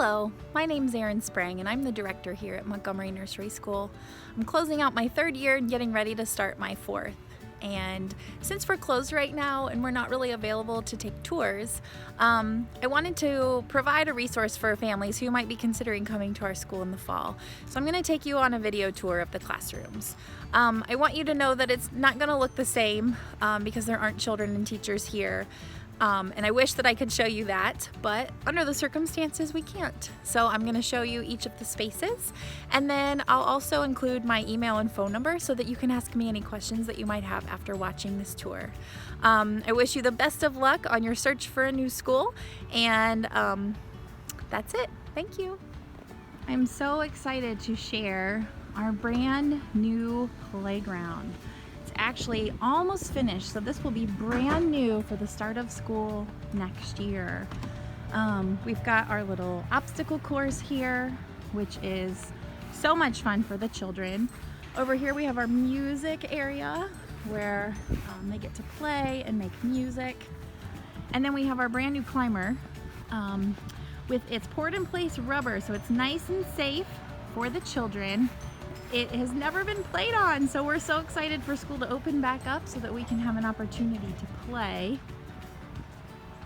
Hello, my name's Erin Sprang and I'm the director here at Montgomery Nursery School. I'm closing out my third year and getting ready to start my fourth. And since we're closed right now and we're not really available to take tours, I wanted to provide a resource for families who might be considering coming to our school in the fall. So I'm going to take you on a video tour of the classrooms. I want you to know that it's not going to look the same because there aren't children and teachers here. And I wish that I could show you that, but under the circumstances we can't. So I'm going to show you each of the spaces, and then I'll also include my email and phone number so that you can ask me any questions that you might have after watching this tour. I wish you the best of luck on your search for a new school, and that's it. Thank you. I'm so excited to share our brand new playground. Actually almost finished, so this will be brand new for the start of school next year. We've got our little obstacle course here, which is so much fun for the children. Over here we have our music area where they get to play and make music, and then we have our brand new climber with its poured in place rubber, so it's nice and safe for the children. It has never been played on, so we're so excited for school to open back up so that we can have an opportunity to play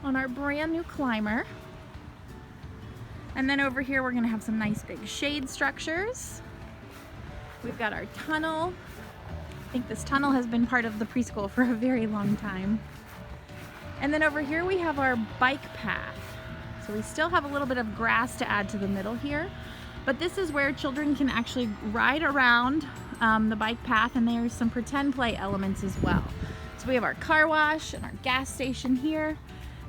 on our brand new climber. And then over here we're going to have some nice big shade structures. We've got our tunnel. I think this tunnel has been part of the preschool for a very long time. And then over here we have our bike path. So we still have a little bit of grass to add to the middle here. But this is where children can actually ride around the bike path, and there's some pretend play elements as well. So we have our car wash and our gas station here.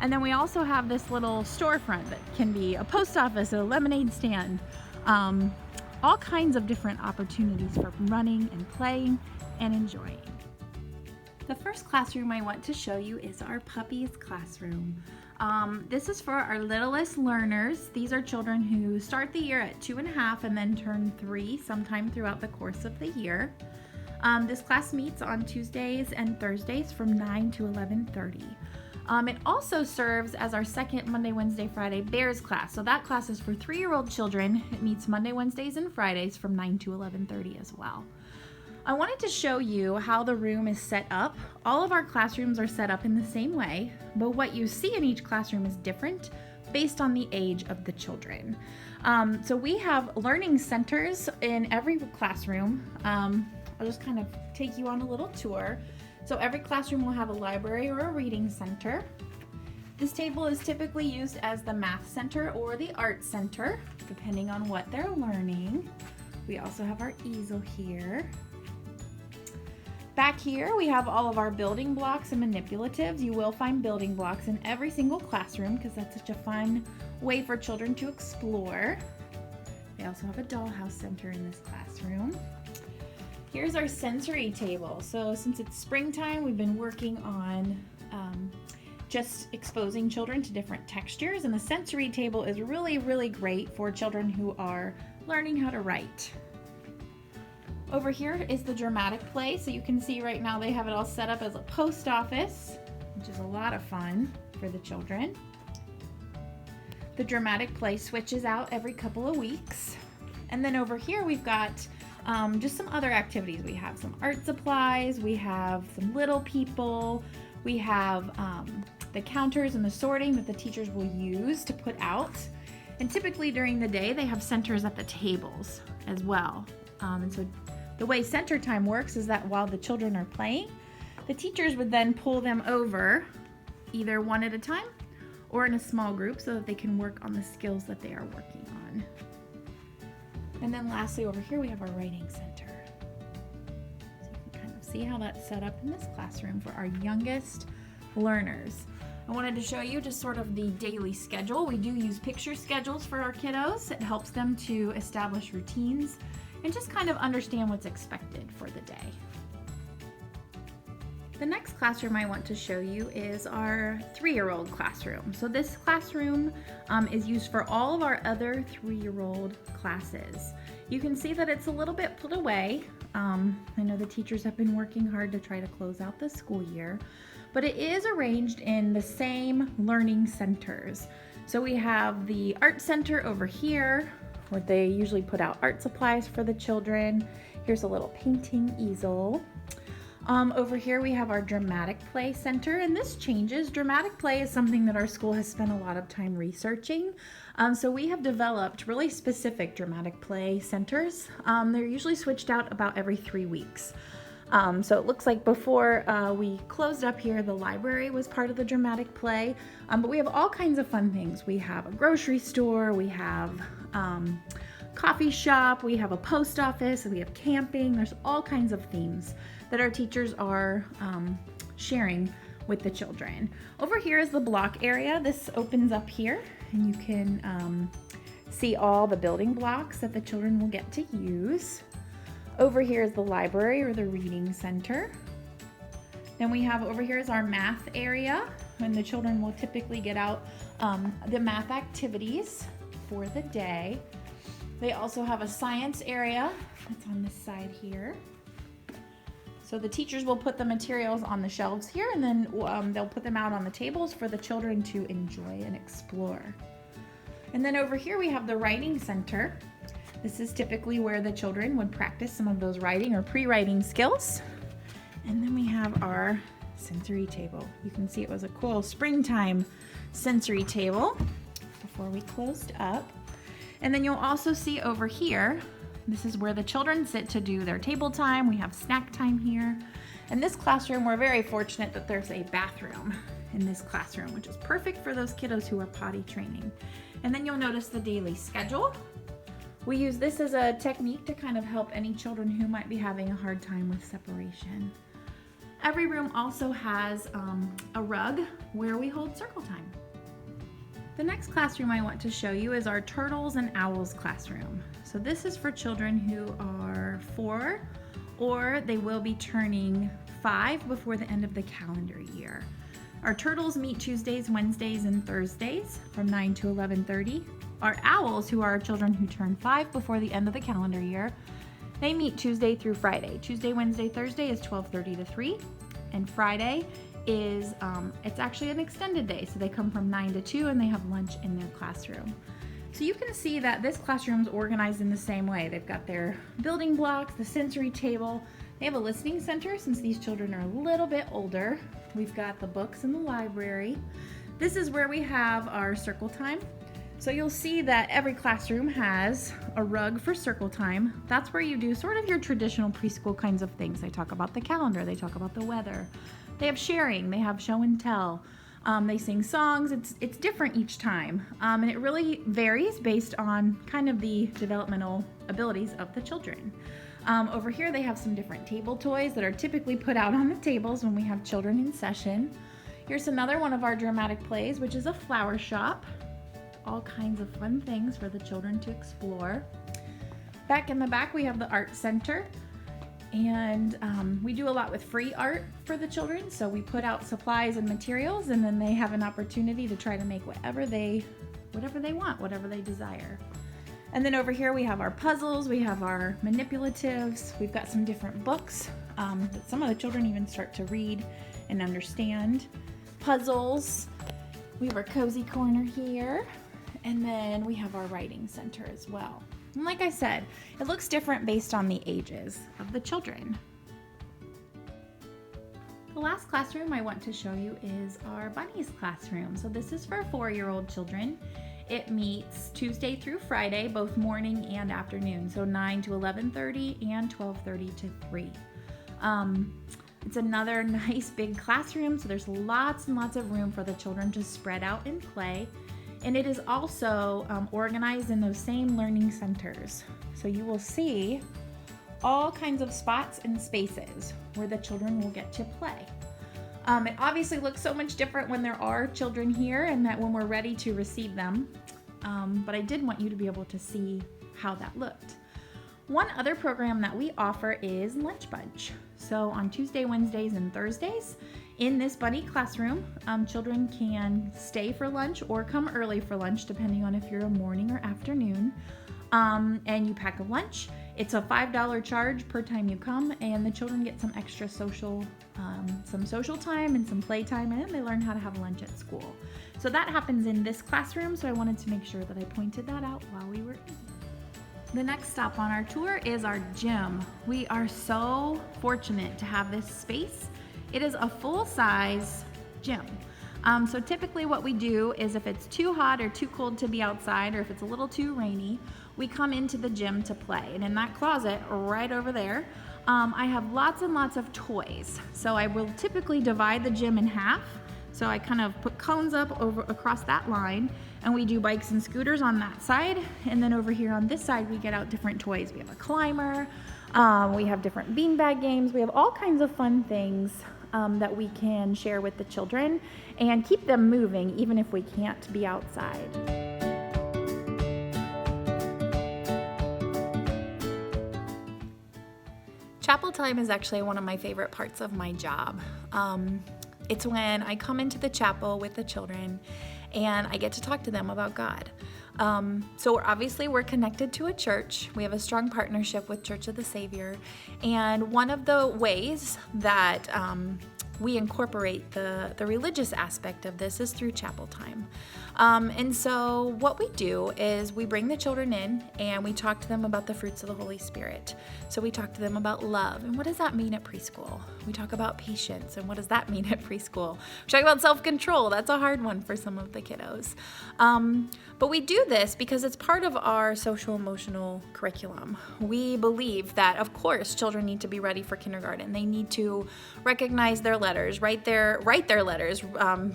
And then we also have this little storefront that can be a post office, a lemonade stand, all kinds of different opportunities for running and playing and enjoying. The first classroom I want to show you is our puppies classroom. This is for our littlest learners. These are children who start the year at 2.5 and then turn 3 sometime throughout the course of the year. This class meets on Tuesdays and Thursdays from 9 to 11:30. It also serves as our second Monday, Wednesday, Friday Bears class. So that class is for 3-year-old children. It meets Monday, Wednesdays, and Fridays from 9 to 11:30 as well. I wanted to show you how the room is set up. All of our classrooms are set up in the same way, but what you see in each classroom is different based on the age of the children. So we have learning centers in every classroom. I'll just kind of take you on a little tour. So every classroom will have a library or a reading center. This table is typically used as the math center or the art center, depending on what they're learning. We also have our easel here. Back here we have all of our building blocks and manipulatives. You will find building blocks in every single classroom because that's such a fun way for children to explore. They also have a dollhouse center in this classroom. Here's our sensory table. So since it's springtime, we've been working on just exposing children to different textures, and the sensory table is really great for children who are learning how to write. Over here is the dramatic play, so you can see right now they have it all set up as a post office, which is a lot of fun for the children. The dramatic play switches out every couple of weeks. And then over here we've got just some other activities. We have some art supplies, we have some little people, we have the counters and the sorting that the teachers will use to put out. And typically during the day they have centers at the tables as well. And so the way center time works is that while the children are playing, the teachers would then pull them over either one at a time or in a small group so that they can work on the skills that they are working on. And then lastly over here we have our writing center. So you can kind of see how that's set up in this classroom for our youngest learners. I wanted to show you just sort of the daily schedule. We do use picture schedules for our kiddos. It helps them to establish routines and just kind of understand what's expected for the day. The next classroom I want to show you is our 3-year-old classroom. So this classroom is used for all of our other 3-year-old classes. You can see that it's a little bit put away. I know the teachers have been working hard to try to close out the school year, but it is arranged in the same learning centers. So we have the art center over here, where they usually put out art supplies for the children. Here's a little painting easel. Over here we have our dramatic play center, and this changes. Dramatic play is something that our school has spent a lot of time researching. So we have developed really specific dramatic play centers. They're usually switched out about every 3 weeks. So it looks like before we closed up here, the library was part of the dramatic play, but we have all kinds of fun things. We have a grocery store, we have coffee shop, we have a post office, we have camping. There's all kinds of themes that our teachers are sharing with the children. Over here is the block area. This opens up here, and you can see all the building blocks that the children will get to use. Over here is the library or the reading center. Then we have over here is our math area, when the children will typically get out the math activities for the day. They also have a science area that's on this side here. So the teachers will put the materials on the shelves here, and then they'll put them out on the tables for the children to enjoy and explore. And then over here we have the writing center. This is typically where the children would practice some of those writing or pre-writing skills. And then we have our sensory table. You can see it was a cool springtime sensory table before we closed up. And then you'll also see over here, this is where the children sit to do their table time. We have snack time here. In this classroom, we're very fortunate that there's a bathroom in this classroom, which is perfect for those kiddos who are potty training. And then you'll notice the daily schedule. We use this as a technique to kind of help any children who might be having a hard time with separation. Every room also has a rug where we hold circle time. The next classroom I want to show you is our Turtles and Owls classroom. So this is for children who are 4 or they will be turning 5 before the end of the calendar year. Our turtles meet Tuesdays, Wednesdays, and Thursdays from 9 to 11:30. Our owls, who are children who turn 5 before the end of the calendar year, they meet Tuesday through Friday. Tuesday, Wednesday, Thursday is 12:30 to 3, and Friday is, it's actually an extended day, so they come from 9 to 2 and they have lunch in their classroom. So you can see that this classroom is organized in the same way. They've got their building blocks, the sensory table. They have a listening center since these children are a little bit older. We've got the books in the library. This is where we have our circle time. So you'll see that every classroom has a rug for circle time. That's where you do sort of your traditional preschool kinds of things. They talk about the calendar, they talk about the weather. They have sharing, they have show and tell. They sing songs. It's different each time. And it really varies based on kind of the developmental abilities of the children. Over here they have some different table toys that are typically put out on the tables when we have children in session. Here's another one of our dramatic plays, which is a flower shop. All kinds of fun things for the children to explore. Back in the back we have the art center, and we do a lot with free art for the children. So we put out supplies and materials, and then they have an opportunity to try to make whatever they want, whatever they desire. And then over here we have our puzzles, we have our manipulatives, we've got some different books that some of the children even start to read and understand. Puzzles, we have our cozy corner here, and then we have our writing center as well. And like I said, it looks different based on the ages of the children. The last classroom I want to show you is our bunnies classroom. So this is for 4-year-old children. It meets Tuesday through Friday, both morning and afternoon. So 9 to 11:30 and 12:30 to 3. It's another nice big classroom, so there's lots and lots of room for the children to spread out and play. And it is also organized in those same learning centers. So you will see all kinds of spots and spaces where the children will get to play. It obviously looks so much different when there are children here and that when we're ready to receive them. But I did want you to be able to see how that looked. One other program that we offer is Lunch Bunch. So on Tuesday, Wednesdays, and Thursdays, in this bunny classroom, children can stay for lunch or come early for lunch, depending on if you're a morning or afternoon. And you pack a lunch. It's a $5 charge per time you come, and the children get some extra social time and some play time, and they learn how to have lunch at school. So that happens in this classroom, so I wanted to make sure that I pointed that out while we were in. The next stop on our tour is our gym. We are so fortunate to have this space. It is a full-size gym. So typically what we do is if it's too hot or too cold to be outside, or if it's a little too rainy, we come into the gym to play. And in that closet right over there, I have lots and lots of toys. So I will typically divide the gym in half. So I kind of put cones up across that line, and we do bikes and scooters on that side. And then over here on this side, we get out different toys. We have a climber, we have different beanbag games. We have all kinds of fun things that we can share with the children and keep them moving even if we can't be outside. Chapel time is actually one of my favorite parts of my job. It's when I come into the chapel with the children and I get to talk to them about God. So we're connected to a church. We have a strong partnership with Church of the Savior. And one of the ways that we incorporate the religious aspect of this is through chapel time. And so what we do is we bring the children in and we talk to them about the fruits of the Holy Spirit. So we talk to them about love and what does that mean at preschool? We talk about patience and what does that mean at preschool? We talk about self-control. That's a hard one for some of the kiddos. But we do this because it's part of our social emotional curriculum. We believe that, of course, children need to be ready for kindergarten. They need to recognize their letters, write their letters,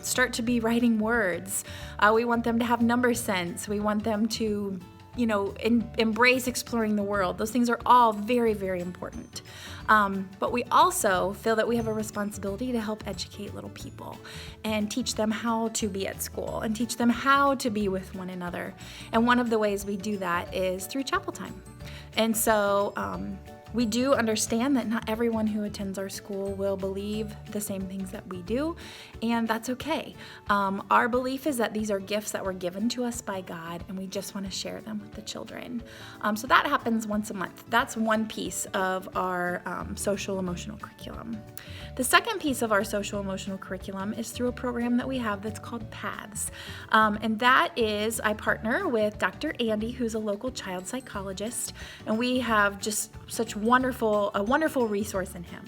start to be writing words. We want them to have number sense. We want them to, embrace exploring the world. Those things are all very, very important. But we also feel that we have a responsibility to help educate little people and teach them how to be at school and teach them how to be with one another. And one of the ways we do that is through chapel time. And so we do understand that not everyone who attends our school will believe the same things that we do, and that's okay. Our belief is that these are gifts that were given to us by God, and we just want to share them with the children. So that happens once a month. That's one piece of our social emotional curriculum. The second piece of our social emotional curriculum is through a program that we have that's called Paths. And that is, I partner with Dr. Andy, who's a local child psychologist, and we have just such a wonderful resource in him.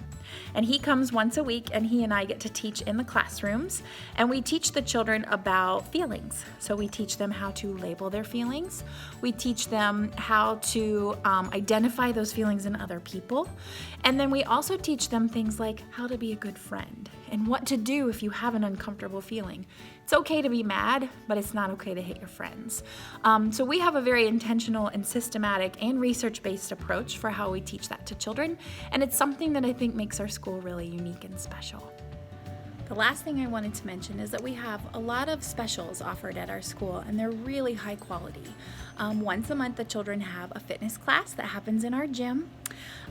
And he comes once a week and he and I get to teach in the classrooms, and we teach the children about feelings. So we teach them how to label their feelings. We teach them how to identify those feelings in other people. And then we also teach them things like how to be a good friend and what to do if you have an uncomfortable feeling. It's okay to be mad, but it's not okay to hate your friends. So we have a very intentional and systematic and research-based approach for how we teach that to children, and it's something that I think makes our school really unique and special. The last thing I wanted to mention is that we have a lot of specials offered at our school, and they're really high quality. Once a month, the children have a fitness class that happens in our gym,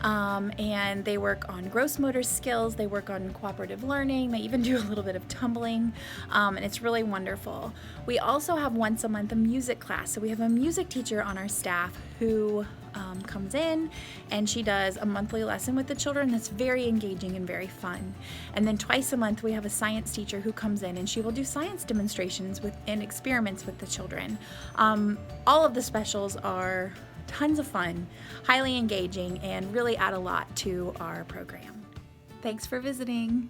and they work on gross motor skills, they work on cooperative learning, they even do a little bit of tumbling, and it's really wonderful. We also have once a month a music class, so we have a music teacher on our staff who comes in and she does a monthly lesson with the children that's very engaging and very fun. And then twice a month we have a science teacher who comes in and she will do science demonstrations and experiments with the children. All of the specials are tons of fun, highly engaging, and really add a lot to our program. Thanks for visiting.